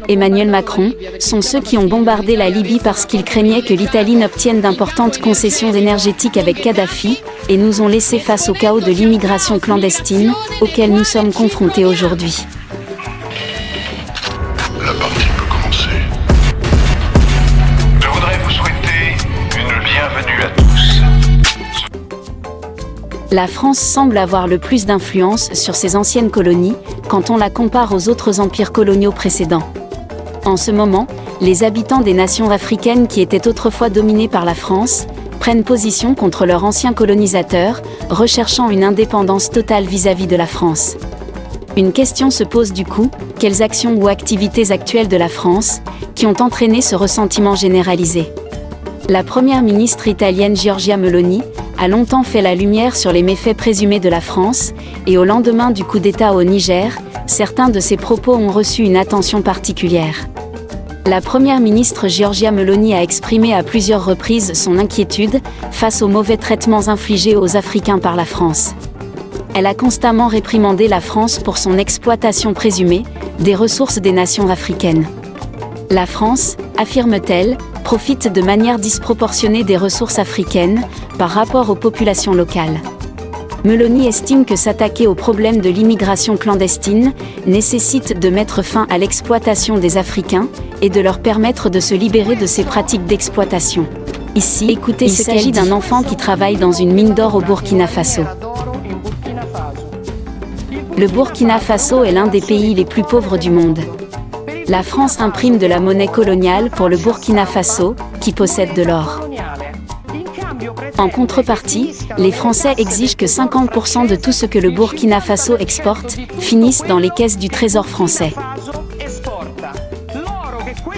Emmanuel Macron, sont ceux qui ont bombardé la Libye parce qu'ils craignaient que l'Italie n'obtienne d'importantes concessions énergétiques avec Kadhafi, et nous ont laissés face au chaos de l'immigration clandestine, auquel nous sommes confrontés aujourd'hui. La partie peut commencer. Je voudrais vous souhaiter une bienvenue à tous. La France semble avoir le plus d'influence sur ses anciennes colonies, quand on la compare aux autres empires coloniaux précédents. En ce moment, les habitants des nations africaines qui étaient autrefois dominées par la France, prennent position contre leurs anciens colonisateurs, recherchant une indépendance totale vis-à-vis de la France. Une question se pose du coup, quelles actions ou activités actuelles de la France, qui ont entraîné ce ressentiment généralisé? La première ministre italienne Giorgia Meloni, a longtemps fait la lumière sur les méfaits présumés de la France, et au lendemain du coup d'État au Niger, certains de ses propos ont reçu une attention particulière. La première ministre Giorgia Meloni a exprimé à plusieurs reprises son inquiétude face aux mauvais traitements infligés aux Africains par la France. Elle a constamment réprimandé la France pour son exploitation présumée des ressources des nations africaines. La France, affirme-t-elle, profite de manière disproportionnée des ressources africaines par rapport aux populations locales. Meloni estime que s'attaquer au problème de l'immigration clandestine nécessite de mettre fin à l'exploitation des Africains et de leur permettre de se libérer de ces pratiques d'exploitation. Ici, écoutez, il s'agit d'un enfant qui travaille dans une mine d'or au Burkina Faso. Le Burkina Faso est l'un des pays les plus pauvres du monde. La France imprime de la monnaie coloniale pour le Burkina Faso, qui possède de l'or. En contrepartie, les Français exigent que 50% de tout ce que le Burkina Faso exporte finisse dans les caisses du Trésor français.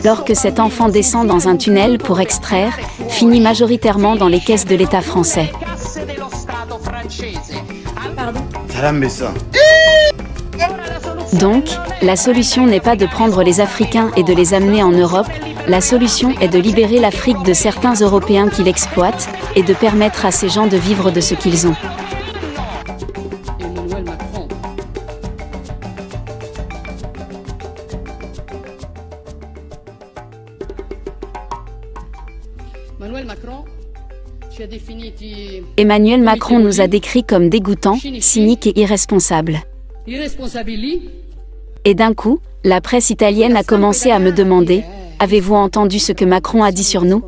L'or que cet enfant descend dans un tunnel pour extraire, finit majoritairement dans les caisses de l'État français. Donc, la solution n'est pas de prendre les Africains et de les amener en Europe, la solution est de libérer l'Afrique de certains Européens qui l'exploitent, et de permettre à ces gens de vivre de ce qu'ils ont. Emmanuel Macron nous a décrits comme dégoûtants, cyniques et irresponsables. Et d'un coup, la presse italienne a commencé à me demander « Avez-vous entendu ce que Macron a dit sur nous ?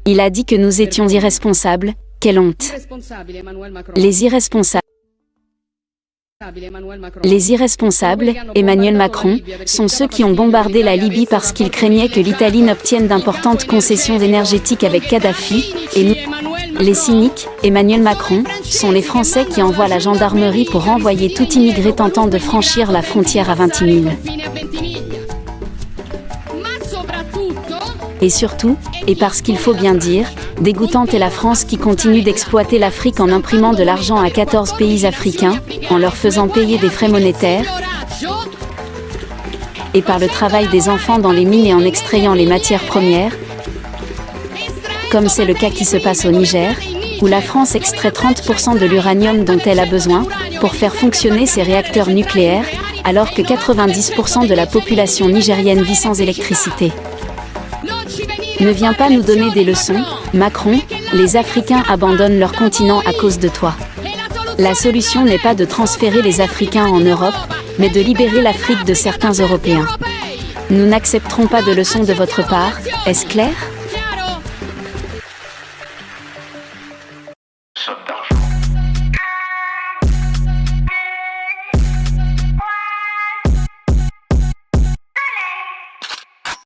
Il a dit que nous étions irresponsables, quelle honte !» Les irresponsables, Emmanuel Macron, sont ceux qui ont bombardé la Libye parce qu'ils craignaient que l'Italie n'obtienne d'importantes concessions énergétiques avec Kadhafi, et nous, les cyniques, Emmanuel Macron, sont les Français qui envoient la gendarmerie pour renvoyer tout immigré tentant de franchir la frontière à Vintimille. Et surtout, et parce qu'il faut bien dire, dégoûtante est la France qui continue d'exploiter l'Afrique en imprimant de l'argent à 14 pays africains, en leur faisant payer des frais monétaires, et par le travail des enfants dans les mines et en extrayant les matières premières, comme c'est le cas qui se passe au Niger, où la France extrait 30% de l'uranium dont elle a besoin pour faire fonctionner ses réacteurs nucléaires, alors que 90% de la population nigérienne vit sans électricité. Ne viens pas nous donner des leçons, Macron, les Africains abandonnent leur continent à cause de toi. La solution n'est pas de transférer les Africains en Europe, mais de libérer l'Afrique de certains Européens. Nous n'accepterons pas de leçons de votre part, est-ce clair ?